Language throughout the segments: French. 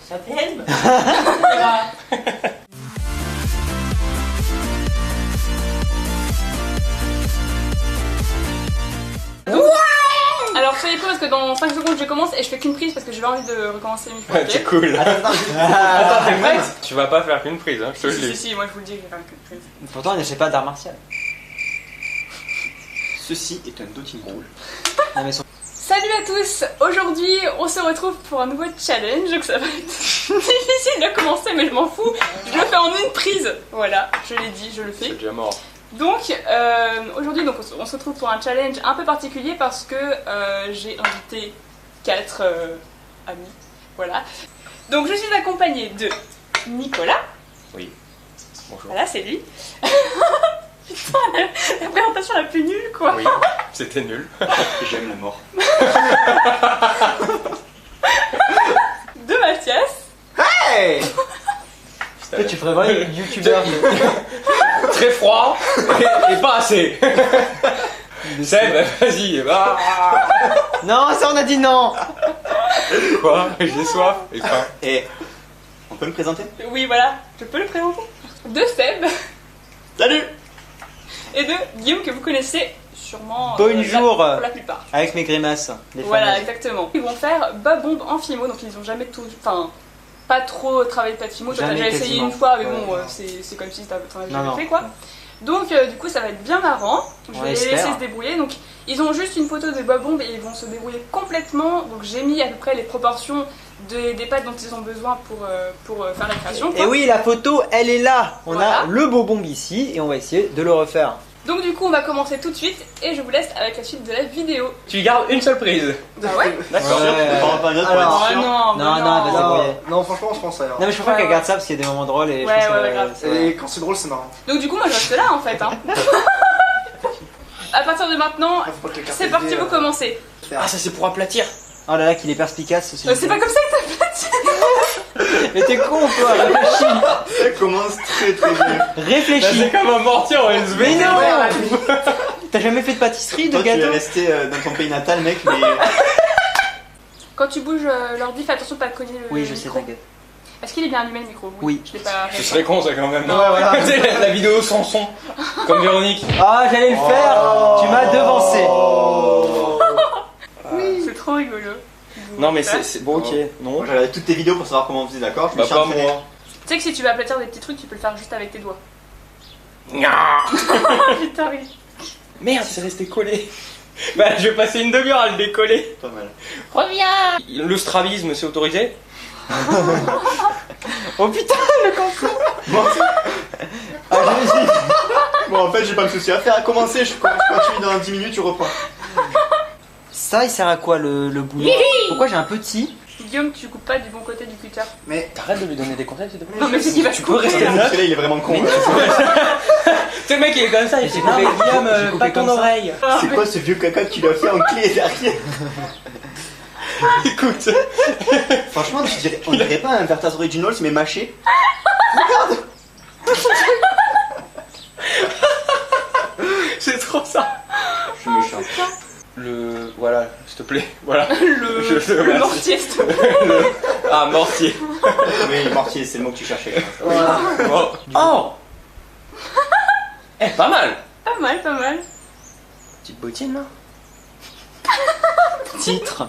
Ça t'aime. Alors soyez prêts parce que dans 5 secondes je commence et je fais qu'une prise parce que j'ai pas envie de recommencer une fois. Ouais, c'est cool. Attends, t'es prête? Tu vas pas faire qu'une prise, hein, je te le dis. Si, moi je vous le dis, je vais faire qu'une prise. Pourtant, il ne fait pas d'art martial. Ceci est un dotting pool. Non, mais son... Salut à tous. Aujourd'hui on se retrouve pour un nouveau challenge. Donc ça va être difficile de commencer mais je m'en fous. Je le fais en une prise. Voilà, je l'ai dit, je le C'est fais. déjà mort. Donc aujourd'hui donc, on se retrouve pour un challenge un peu particulier parce que j'ai invité 4 amis. Voilà. Donc je suis accompagnée de Nicolas. Oui. Bonjour. Voilà, c'est lui. Putain, la présentation la plus nulle quoi. Oui, c'était nul. J'aime la mort. De Mathias. Hey Toi, tu ferais vraiment une youtubeur. Très froid et pas assez. Seb, vas-y, va. Non, ça on a dit non. Quoi? J'ai soif et faim. Et on peut me présenter? Oui, voilà, je peux le présenter. De Seb. Salut! Et de Guillaume que vous connaissez sûrement Bonjour. pour la plupart. Avec mes grimaces. Les Voilà, fameuses. exactement. Ils vont faire Babombe en Fimo, donc ils ont jamais tout. Enfin, pas trop travaillé de Fimo. Toi, t'as Jamais, déjà essayé quasiment. une fois, mais Ouais, bon, ouais. c'est comme si t'en avais Non, jamais non. fait quoi. Donc, du coup, ça va être bien marrant. Je On vais les espère. laisser se débrouiller. Donc, ils ont juste une photo de Babombe et ils vont se débrouiller complètement. Donc, j'ai mis à peu près les proportions des pâtes dont ils ont besoin pour faire la création. Et oui, la photo, elle est là. On Voilà. a le beau bombe ici et on va essayer de le refaire. Donc, du coup, on va commencer tout de suite et je vous laisse avec la suite de la vidéo. Tu gardes une seule prise. Bah ouais. D'accord. Ouais. On va en parler une autre pour Alors, être sûr. non, Non, non, vas-y. débrouiller. Non, franchement, je pense à rien. Non, mais je préfère Ouais, qu'elle ouais. garde ça parce qu'il y a des moments drôles et Ouais, je pense ouais, que ouais, grave. Et quand c'est drôle, c'est marrant. Donc, du coup, moi, je reste là en fait. Hein. À partir de maintenant, Ah, faut pas que les cartes c'est parti, SD, vous commencez. Ah, ça c'est pour aplatir. Oh là là, qu'il est perspicace aussi. C'est pas comme ça que t'as fait. Mais t'es con, toi. Réfléchis. Ça commence très très bien. Là, Réfléchis. c'est comme un mortier en USB. Mais non. T'as jamais fait de pâtisserie, de Toi, tu es gâteau? resté dans ton pays natal, mec, mais. Quand tu bouges l'ordi, fais attention de pas te cogner le Oui, je sais, micro. t'inquiète. Est-ce qu'il est bien allumé le micro? Oui. Je l'ai pas. Ce serait con ça quand même. Ouais, voilà. Tu sais, la vidéo sans son. Comme Véronique. Ah, j'allais le faire. Tu m'as devancé. C'est trop rigolo. Non mais c'est bon, ok. Non. Moi, j'ai regardé toutes tes vidéos pour savoir comment on faisait, d'accord? Je me Bah suis pas entraîné. moi. Tu sais que si tu veux aplatir des petits trucs, tu peux le faire juste avec tes doigts. Ah. Putain, oui. Merde, c'est resté collé. Bah je vais passer une demi-heure à le décoller. Pas mal. Reviens. Le strabisme c'est autorisé? Oh putain, le cancer. Bon, bon, en fait, j'ai pas de soucis à faire. À commencer, je continue dans 10 minutes, tu reprends. Ça, il sert à quoi le boulot? Pourquoi j'ai un petit? Guillaume, tu coupes pas du bon côté du cutter. Mais T'arrêtes de lui donner des conseils s'il te plaît. Non, mais c'est qu'il va Tu se peux couper. rester là. là. Celui-là, il est vraiment con. Tu sais le mec il est comme ça, il s'est Non, coupé. mais Guillaume, j'ai coupé pas ton comme ça. oreille. C'est quoi ce vieux caca que tu lui as fait en clé derrière? Écoute. Franchement, on dirait pas un Vertas Originals, mais mâché. C'est trop ça. Je suis méchant. Voilà, s'il te plaît. Voilà. Le merci. mortier, s'il te plaît. Ah, mortier. Oui, mortier, c'est le mot que tu cherchais. Oh. Oh. Eh, pas mal. Pas mal, pas mal. Petite bottine là. Titre.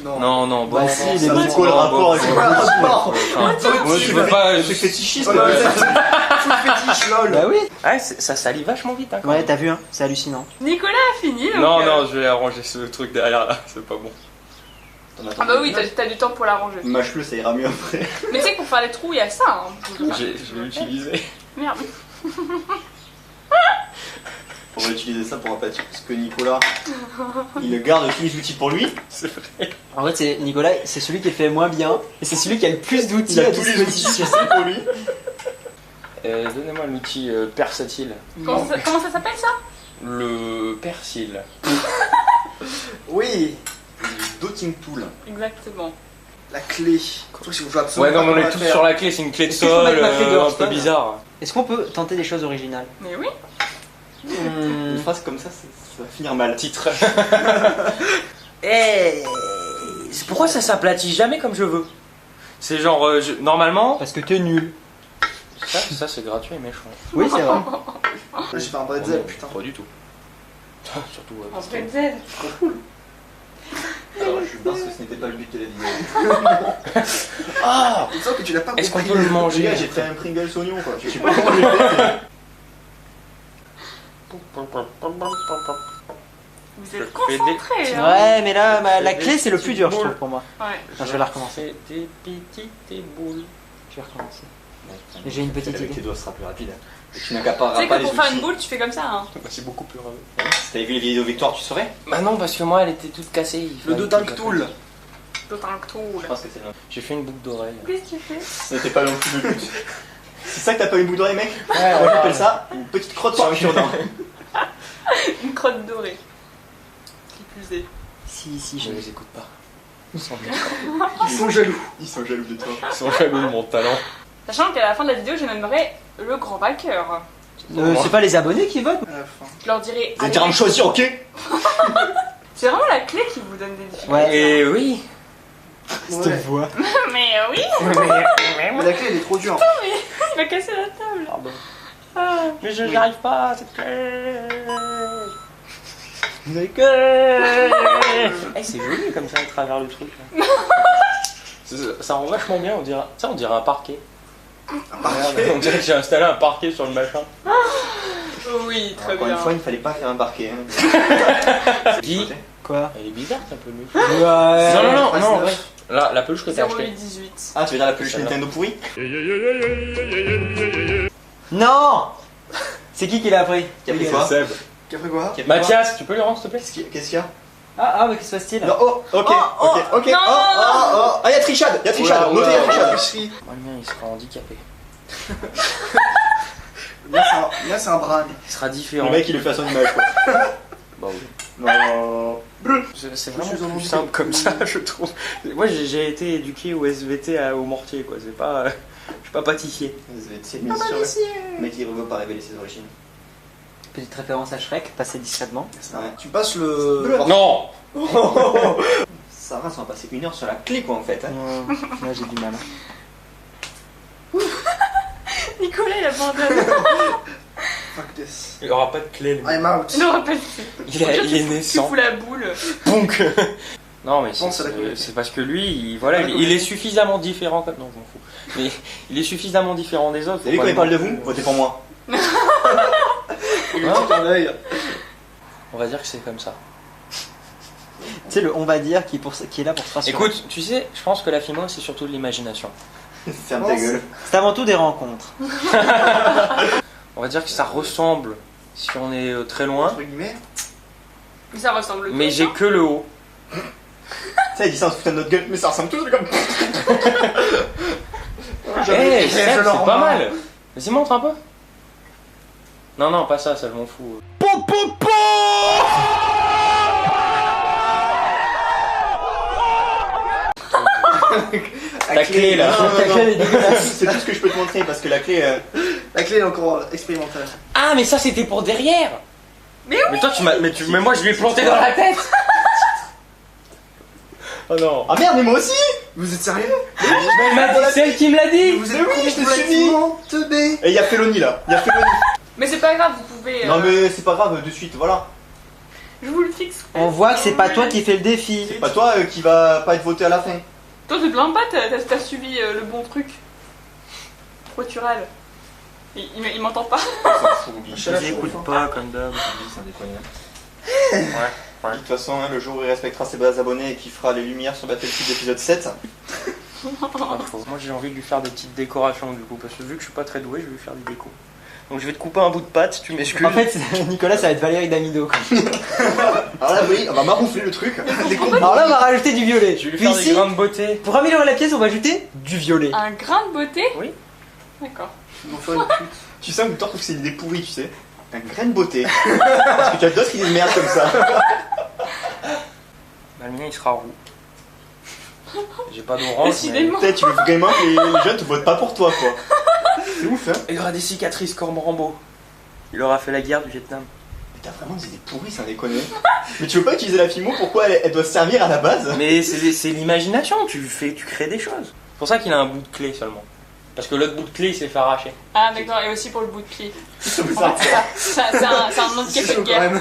Non, non, bon. Bah si, il est Ça bon. me colle le rapport avec Moi, je veux pas. C'est fétichisme. Oh là, full fétiche, lol. Bah oui. Ouais, ça salit vachement vite. Hein, quand Ouais, même. t'as vu, hein, c'est hallucinant. Nicolas a fini. Donc, Non, non, je vais arranger ce truc derrière là. C'est pas bon. Ah bah oui, t'as du temps pour l'arranger. Mâche-le, ça ira mieux après. Mais tu sais que pour faire les trous, il y a ça. Hein. Je vais l'utiliser. Merde. On va utiliser ça pour aplatir parce que Nicolas, il garde tous les outils pour lui. C'est vrai. En fait, c'est Nicolas, c'est celui qui fait moins bien et c'est celui qui a le plus d'outils Il a à tous les outils disposition. pour lui. Donnez-moi l'outil versatile. Comment ça s'appelle ça? Le persil. Oui, Dotting tool. Exactement. la clé. Surtout si vous jouez Ouais, absolument non, mais on pas est comment tous la faire. sur la clé, c'est une clé de Est-ce que je peux sol, mettre ma clé de un peu Hearthstone bizarre. Est-ce qu'on peut tenter des choses originales? Mais oui. Une phrase comme ça va finir mal. Titre. Eh, Pourquoi ça s'aplatit jamais comme je veux? C'est genre, normalement... Parce que t'es nul. Ça c'est gratuit et méchant. Oui, c'est vrai. J'ai fait un bretzel, Non, putain. Pas du tout. Surtout... Un pretzel. Alors je pense que ce n'était pas le but de la vidéo. Ah, Il semble que tu l'as pas est-ce qu'on compris. peut le manger? J'ai fait un Pringles oignon quoi. Je sais pas comment je l'ai fait. Vous êtes Je fais des- concentrés, hein. Ouais, mais là, la clé, c'est le plus dur, je trouve, pour moi. Ouais. Attends, je vais la recommencer. C'est des petites boules. Je vais recommencer. Mais j'ai une petite Avec tes idée. doigts, ce sera plus rapide. Et tu Tu n'accapareras sais pas que les pour faire une outils. boule, tu fais comme ça, hein. Bah, c'est beaucoup plus rapide. Si t'avais vu les vidéos Victoire, tu saurais. Bah non, parce que moi elle était toute cassée. il Le fallait Dodunk tout Tool. Tout un Je tool. pense que c'est le J'ai fait une boucle d'oreille. Qu'est-ce que tu fais? Ce n'était pas non plus le but. C'est ça que t'as pas une boule d'oreille, mec? Ouais, Moi j'appelle ça une petite crotte sur un cure-dent. Une crotte dorée. Qui plus est. Si, Je je les écoute pas. Ils sont Ils sont jaloux. Ils sont jaloux de toi. jaloux de mon talent. Sachant qu'à la fin de la vidéo, je nommerai le grand vainqueur. C'est pas les abonnés qui votent? À la fin. Je leur dirai. Vous allez dire à me choisir, ok? C'est vraiment la clé qui vous donne des difficultés. Ouais. Et oui. Ouais. voix. Mais oui, Mais la clé elle est trop dure. il va casser la table. Pardon. Ah. Mais je n'y arrive pas à cette clé. Mais que. Eh, c'est joli comme ça à travers le truc. Là. Ça rend vachement bien, on dirait un parquet. Regarde, on dirait que j'ai installé un parquet sur le machin. Oui, très Encore bien. une fois, il ne fallait pas faire un parquet. Hein. Guy, Quoi? elle est bizarre ta peluche. Ouais. Non. Là, la peluche que t'as achetée. 0818. Ah, tu veux dire la peluche Nintendo pourrie? Non! C'est qui l'a appris? Qui a pris quoi? Seb. Qui a fait quoi? Qui a pris quoi? Mathias, tu peux lui rendre s'il te plaît? Qu'est-ce qu'il y a? Ah, mais qu'est-ce que se passe-t-il? Non, oh, ok, Oh, ok, ok. non. Ah, il y a trichade, il y a trichade. Notez, il y a trichade. Tricherie. Moi, le mien, il sera handicapé. Là c'est un bran. Il sera différent. Le mec, il le fait à son image, quoi. Bah oui. Non. C'est vraiment plus simple comme ça, je trouve. Moi, j'ai été éduqué au SVT au mortier, quoi. C'est pas... je suis pas pâtissier. C'est bien sûr. Le mec, il ne veut pas révéler ses origines. Petite référence à Shrek, passée discrètement. Ouais. Tu passes le. Non. Ça va, on va passer 1 heure sur la clé, quoi, en fait. Hein. Là, j'ai du mal. Nicolas, il abandonne. Fuck this. Il aura pas de clé, lui. I'm out. Je le rappelle. Il est né Tu sans. fous la boule. Punk. Non, mais Pense à la clé. c'est parce que lui, il est suffisamment différent comme... Non, je m'en fous. Mais il est suffisamment différent des autres. Vous avez vu quand il parle de vous? Votez pour moi. Il a tout en l'œil. On va dire que c'est comme ça. Tu sais, le on va dire qui est là pour se rassurer. Écoute, tu sais, je pense que la FIMO, c'est surtout de l'imagination. Ferme ta gueule. C'est avant tout des rencontres. On va dire que ça ressemble si on est très loin, Entre guillemets. Mais ça ressemble mais tous, j'ai hein. que le haut. Ça, il dit ça en se foutant de notre gueule, mais ça ressemble tous comme. Eh, Seb, je le c'est rends pas mal. mal. Vas-y, montre un peu. Non, pas ça, je m'en fous. Ta clé, là. Non, Ta non, clé, elle est non. dégueulasse. C'est tout ce que je peux te montrer parce que la clé. La clé est encore expérimentale. Ah, mais ça, c'était pour derrière. Mais oui. Mais toi, mais moi, je lui ai planté dans la tête. Oh non. Ah merde, mais moi aussi! Vous êtes sérieux? Mais elle m'a dit, c'est elle qui me l'a dit. Vous êtes Mais oui, je t'ai complètement teubé. Et il y a Felony là. Il y a Felony. Mais c'est pas grave, vous pouvez. Non, mais c'est pas grave, de suite, voilà. Je vous le fixe. On voit que c'est pas toi qui fais le défi. C'est pas toi qui va pas être voté à la fin. Toi, te plains pas, t'as suivi le bon truc. Pourquoi tu râles? Il m'entend pas. Je les écoute pas, comme d'hab. Ouais. De toute façon, hein, le jour où il respectera ses bases abonnés et qu'il fera les lumières sur Battlefield épisode 7. Moi, j'ai envie de lui faire des petites décorations, du coup, parce que vu que je suis pas très doué, je vais lui faire des décos. Donc, je vais te couper un bout de pâte, tu m'excuses. En fait, Nicolas, ça va être Valérie Damido. Alors là, oui, on va maroufler le truc. Alors là, on va rajouter du violet. Je vais lui Puis faire des ici, grains de beauté. pour améliorer la pièce, on va ajouter du violet. Un grain de beauté? Oui. D'accord. Ils vont faire une pute. Tu sais, Victor trouve que c'est une idée pourrie, tu sais. Un grain de beauté. Parce que tu as d'autres qui disent merde comme ça. Bah, le mien, il sera roux. J'ai pas d'orange, mais... Décidément. Peut-être tu veux vraiment que les jeunes te votent pas pour toi, quoi. C'est ouf, hein. Il aura des cicatrices comme Rambo. Il aura fait la guerre du Vietnam. T'as vraiment des idées pourries, sans déconner. Mais tu veux pas utiliser la Fimo, pourquoi elle doit servir à la base? Mais c'est l'imagination, tu crées des choses. C'est pour ça qu'il a un bout de clé seulement. Parce que l'autre bout de clé il s'est fait arracher. Ah d'accord, et aussi pour le bout de pied. C'est En fait, c'est un handicapé de guerre.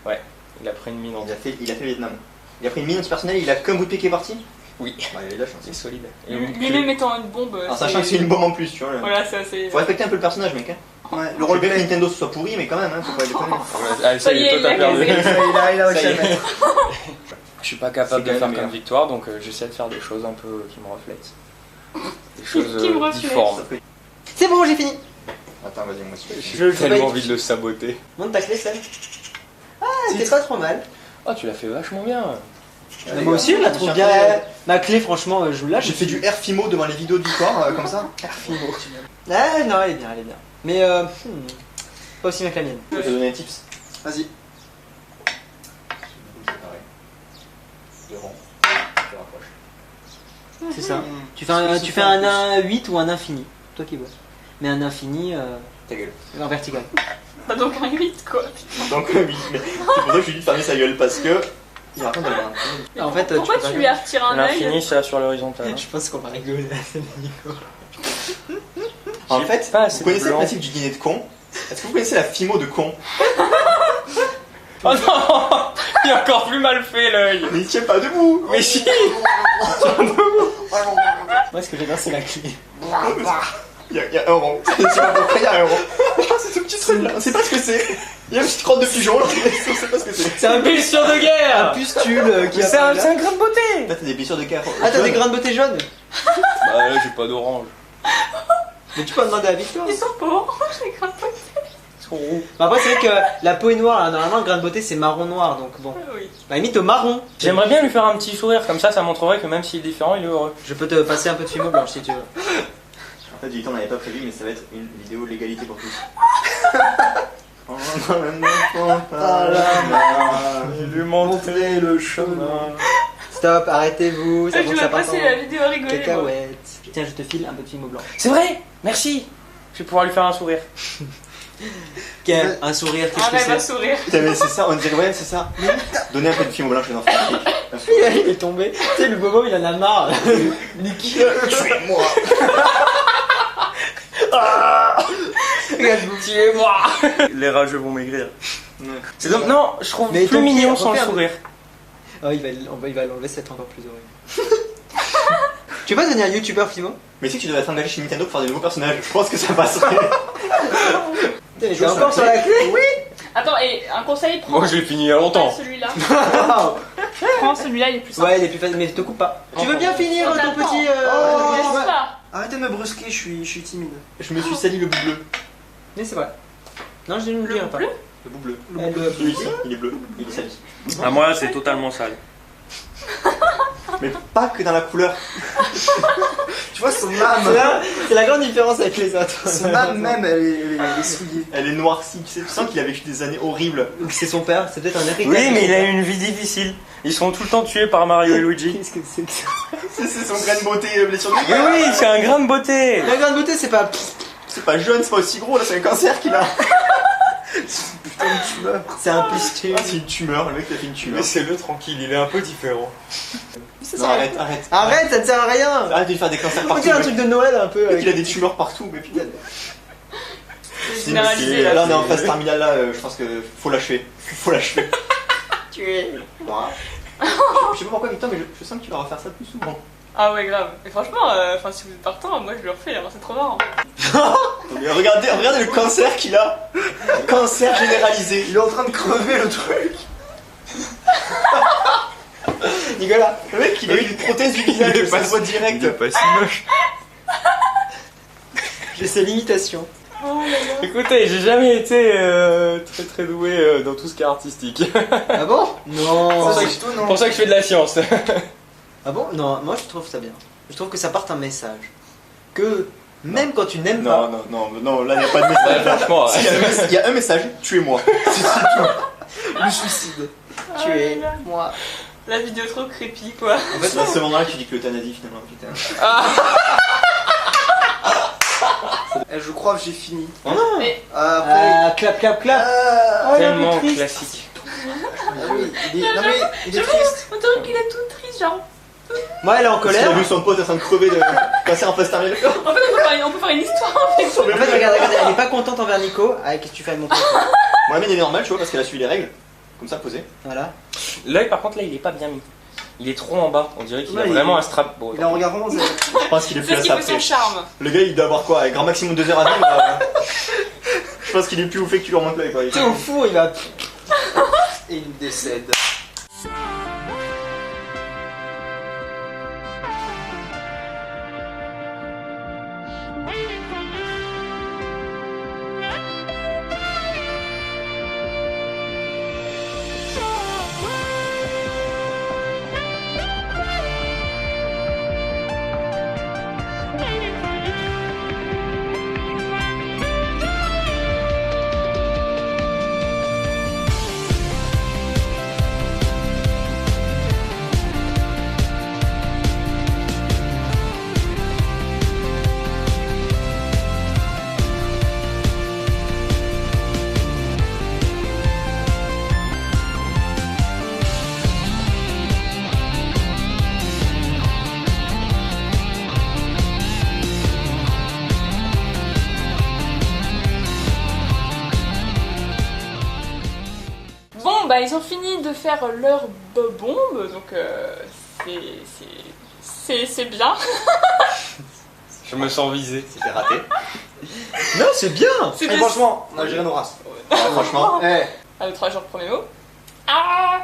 Ouais, il a pris une mine en Il a fait le Vietnam. Il a pris une mine antipersonnelle, il a qu'un bout de pied qui est parti. Oui. Bah, il a eu de la chance. C'est solide. Et le bout de clé- Lui-même étant une bombe. En sachant que c'est une bombe en plus, tu vois. Voilà, c'est assez. Faut respecter un peu le personnage, mec. Hein. Ouais, le Je veux roleplay. bien que Nintendo soit pourri, mais quand même, hein, faut pas déconner. Ah, ça y est, toi t'as perdu. il a Il a réussi Ça à y le est. mettre. Je suis pas capable C'est de quand faire même comme meilleur. Victoire, donc j'essaie de faire des choses un peu qui me reflètent. Des choses Qui me reflètent. difformes. C'est bon, j'ai fini. Attends, vas-y, moi aussi. J'ai fais tellement pas- envie de le saboter. Monte ta clé, Sam. Ah, c'était pas trop mal. Oh, tu l'as fait vachement bien. Moi aussi, je la trouve bien. Ma clé, franchement, je vous lâche. J'ai fait du Fimo devant les vidéos de Victoire, comme ça. Fimo. Ah, non, elle est bien, elle est bien. Mais, pas aussi bien que la mienne. Je vais te donner un tips. Vas-y. C'est ça. Tu fais un 8 ou un infini. Toi qui vois. Mais un infini Ta gueule. en vertical. Bah donc un 8 quoi. Donc, oui, mais c'est pour ça que je lui dis de fermer sa gueule, parce que. Il raconte de rien. En fait, Pourquoi peux pas tu lui as retiré un L'infini, œil? c'est là sur l'horizontale. Je pense qu'on va rigoler à cette Nico. En J'ai fait, pas assez vous connaissez de le blanc. principe du dîner de con? Est-ce que vous connaissez la Fimo de con? Oh non Il est encore plus mal fait l'œil. Mais il tient pas debout! Mais si Moi, ce que j'adore, c'est la clé. Il y a un rond. Je sais pas pourquoi il y a un rond. C'est ce petit truc là, on sait pas ce que c'est. Il y a une petite crotte de pigeon là, on sait pas ce que c'est. C'est un Pulsion de guerre pustule qui C'est un apparaît là. grain de beauté. Là, t'as des blessures de guerre. Ah, t'as des grains de beauté jaunes? Bah là, j'ai pas d'orange. Mais tu peux demander à Victoire. Ils sont pauvres, j'ai grave. Ils sont roux. Bah, après, c'est vrai que la peau est noire. Là. Normalement, le grain de beauté, c'est marron-noir. Donc, bon. Oui. Bah, limite au marron. J'aimerais bien lui faire un petit sourire, comme ça montrerait que même s'il est différent, il est heureux. Je peux te passer un peu de fimo blanche si tu veux. En fait, du temps, on n'avait pas prévu, mais ça va être une vidéo de l'égalité pour tous. lui montrer le chemin. Stop, arrêtez-vous. Ça Je faut que vais ça parte passer en la vidéo à rigoler. moi. cacahuète. Tiens, je te file un peu de fimo blanche. C'est vrai. Merci. Je vais pouvoir lui faire un sourire. Quel un sourire, qu'est-ce que Arrête, va c'est? sourire. Putain, mais c'est ça, on dirait, ouais, c'est ça. Donnez un peu de Fimo blanche aux enfants. Il est tombé. Tu sais, le bobo, il en a marre. Niki. Tuez-moi! Regarde-vous. Tuez-moi. Les rageux vont maigrir. C'est donc non, je trouve Mais plus ton mignon pied, sans le regarde. sourire. Oh, il va l'enlever, c'est encore plus horrible. Tu veux pas devenir youtubeur Fimo? Mais si tu devais être engagé chez Nintendo pour faire des nouveaux personnages, je pense que ça passerait. T'es encore sur la clé? Oui. Attends, et un conseil, prends Moi, je l'ai fini il y a longtemps. celui-là. Prends celui-là, il est plus simple. Ouais, il est plus facile, mais te coupe pas. Tu veux bien finir On ton t'attend. petit. Oh, laisse ouais. pas. Arrêtez de me brusquer, je suis timide. Je me suis sali le bout bleu. Mais c'est vrai. Non, je ne le dirai pas. bleu Le bout bleu. Le bleu. Oui, il est bleu, il est sali. Ah, moi, c'est totalement sale. Mais pas que dans la couleur. Tu vois, son C'est âme, c'est la grande différence avec les autres. son âme même, elle est souillée. Elle est noircie, tu sais, tu sens qu'il a vécu des années horribles. C'est son père, c'est peut-être un héritage. Oui, mais il a eu une vie difficile. Ils sont tout le temps tués par Mario et Luigi. Qu'est-ce que c'est que ça? C'est son grain de beauté, blessure de Mais oui, c'est un grain de beauté. La grande beauté, c'est pas. C'est pas jeune, c'est pas aussi gros, là, c'est un cancer qu'il a. Putain de tumeur. C'est un pustule. Ah, c'est une tumeur, le mec il a fait une tumeur. c'est le tranquille, il est un peu différent. Non, arrête, arrête. Arrête, ça ne sert à rien. Arrête de lui faire des cancers On partout. dirait un mec. truc de Noël un peu. Le mec, avec- il a des tumeurs partout, mais putain. C'est généralisé Là, là. on est en phase terminale, là, je pense que faut l'achever. Faut l'achever. Tuer. Moi. Je sais pas pourquoi, Victor, mais je sens que tu vas refaire ça plus souvent. Ah ouais, grave. Et franchement, enfin, si vous êtes partant, moi je le refais, alors c'est trop marrant. Mais regardez le cancer qu'il a. Cancer généralisé. Il est en train de crever le truc. Nicolas, le mec il a eu une prothèse du visage, ça se voit direct. pas si moche. J'ai ses limitations. Oh là là. Écoutez, j'ai jamais été très doué dans tout ce qui est artistique. Ah bon? Non. Ça, c'est plutôt C'est non. pour ça que je fais de la science. Ah bon? Non, moi je trouve ça bien. Je trouve que ça porte un message. Que même quand tu n'aimes Non, pas. non, là il n'y a pas de Ouais, message. franchement, Si, il y a un message, tuez-moi. C'est tout. Le suicide. Oh Tu es là là. moi. La vidéo trop creepy quoi. En fait, c'est à ce moment-là que tu dis que l'euthanasie finalement, putain. Elle Je crois que j'ai fini. Oh non. Mais- Après. Clap, clap, clap. Ah, Oh, il est un Tellement peu triste. classique. oui, non mais il est triste. On dirait qu'il est tout triste, genre. Moi, elle est en Parce qu'il colère. a vu son pote en train de crever de passer un poste arrière. En fait, on peut faire une histoire avec ça. En fait, regarde, elle est pas contente envers Nico. Ah, qu'est-ce que tu fais avec mon pote? Mohamed il est normal, tu vois, parce qu'elle a suivi les règles. Comme ça, posé. Voilà. L'œil, par contre, là, il est pas bien mis. Il est trop en bas. On dirait qu'il a Ouais, vraiment il- un strap. Bon, Il a un regard rose. Je pense qu'il est plus C'est à ce qui ça fait son après. charme. Le gars, il doit avoir quoi? Un grand maximum 2 heures à vivre. Je pense qu'il est plus oufé que tu lui remontes l'œil, quoi. Tu sais, au four, il va. Et il décède. Bon, bah ils ont fini de faire leur bombe, donc c'est bien. Je me sens visé. C'était raté. Non, c'est bien. C'était Franchement, on a géré nos races. Franchement. Eh. à nos 3 jours, premier mot. Ah.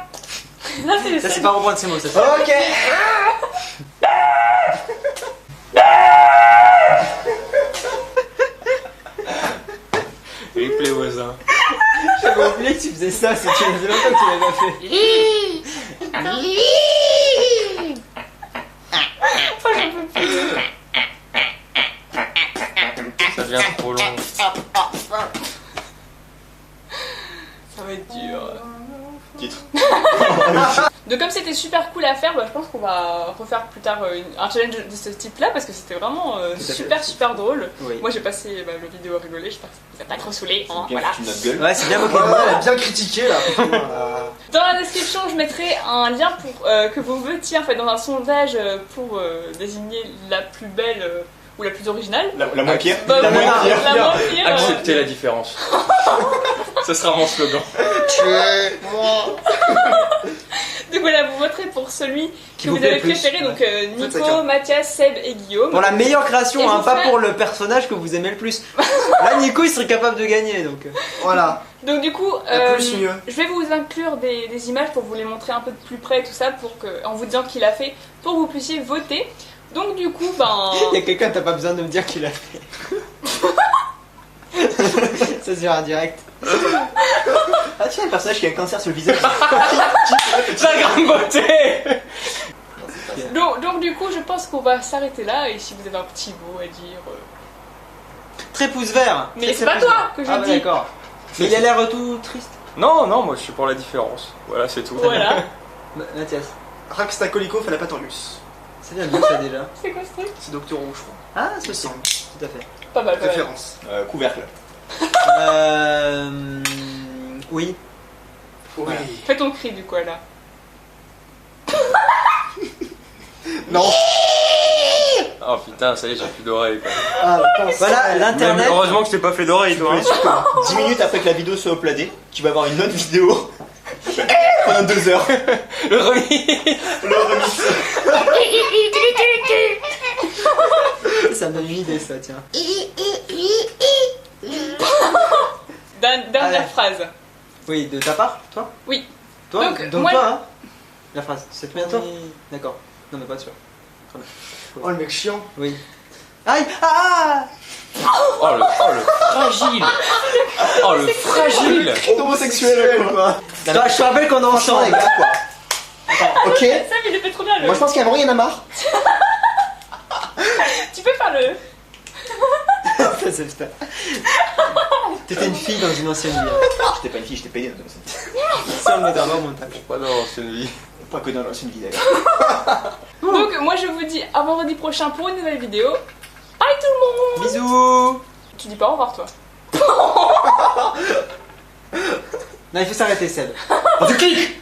Là, c'est les Ça, c'est scènes. pas reprendre ces mots, ça. Ok. Replay voisin. J'avais oublié que tu faisais ça, c'est tu faisait longtemps que tu l'avais pas fait. Ça devient trop long. Ça va être dur. Titre. Donc comme c'était super cool à faire, bah, je pense qu'on va refaire plus tard un challenge de ce type-là parce que c'était vraiment super drôle. Oui. Moi j'ai passé le vidéo à rigoler, j'espère que ça vous a pas trop saoulé. Hein, Bien voilà. foutu de notre gueule. Ouais, c'est bien moqué de Ouais, moi. elle a bien critiqué là. Dans la description, je mettrai un lien pour que vous votiez en fait dans un sondage pour désigner la plus belle ou la plus originale. La moins pire. Bah, La moins voilà, pire. la moins pire. Accepter la différence. Ce sera mon slogan. Donc voilà, vous voterez pour celui Qui que vous vous avez plaît le plus. préféré, donc Faites ça, Nico, tiens. Mathias, Seb et Guillaume. Pour la meilleure création, Et hein, vous pas ferez- pour le personnage que vous aimez le plus. Là, Nico, il serait capable de gagner, donc. Voilà. Donc du coup, Plus mieux. je vais vous inclure des images pour vous les montrer un peu de plus près, tout ça, pour que, en vous disant qui l'a fait, pour que vous puissiez voter. Donc du coup, ben... Il y a quelqu'un, t'as pas besoin de me dire qui l'a fait. Ça se verra direct. Ah tiens, un personnage qui a un cancer sur le visage. La grande beauté. donc du coup, je pense qu'on va s'arrêter là, et si vous avez un petit mot à dire... Très pouce vert. Mais Très, c'est très pas pouce toi vert. que je Ah, bah, dis. d'accord. Mais il a l'air tout triste. Non, non, moi je suis pour la différence. Voilà, c'est tout. Voilà. Mathias. Raxtacolico fait la patolus. C'est bien ça déjà. C'est quoi ce truc? C'est Docteur Who, je crois. Ah, ce son. Tout à fait. Pas mal, pas mal. Référence. Couvercle. Oui. Oui. Fais ton cri du coup là. Non. Oh putain, ça y est, j'ai plus d'oreilles quoi. Ah, pense. Voilà, Même l'internet. heureusement que je t'ai pas fait d'oreilles toi. Tu peux être sûr que 10 minutes après que la vidéo soit uploadée, tu vas avoir une autre vidéo pendant 2 heures. Le remix. Le remix. Ça me donne une idée, ça, tiens. Dernière Allez. phrase. Oui, de ta part, toi? Oui. Toi? Donc, Donc moi- toi, hein? La phrase, c'est bien toi? Oui. D'accord. Non, mais pas sûr. Oh, le mec chiant. Oui. Aïe! Ah! Oh le fragile. Oh le fragile. Homosexuel, quoi. Toi, je te rappelle qu'on est Franchement, les ensemble. gars, quoi. Attends, ok. Ça, il le fait trop bien le. Moi, je pense qu'à un moment, il y en a marre. Tu peux faire le. Ça, c'est le faire. T'étais une fille dans une ancienne vie. J'étais pas une fille, j'étais payé dans l'ancienne vie. Ça, on le mettra pas au montage. Pas dans l'ancienne vie. Pas que dans l'ancienne vie d'ailleurs. Donc, moi je vous dis à vendredi prochain pour une nouvelle vidéo. Bye tout le monde! Bisous! Tu dis pas au revoir, toi. Non, il faut s'arrêter, Seb. Oh, tu cliques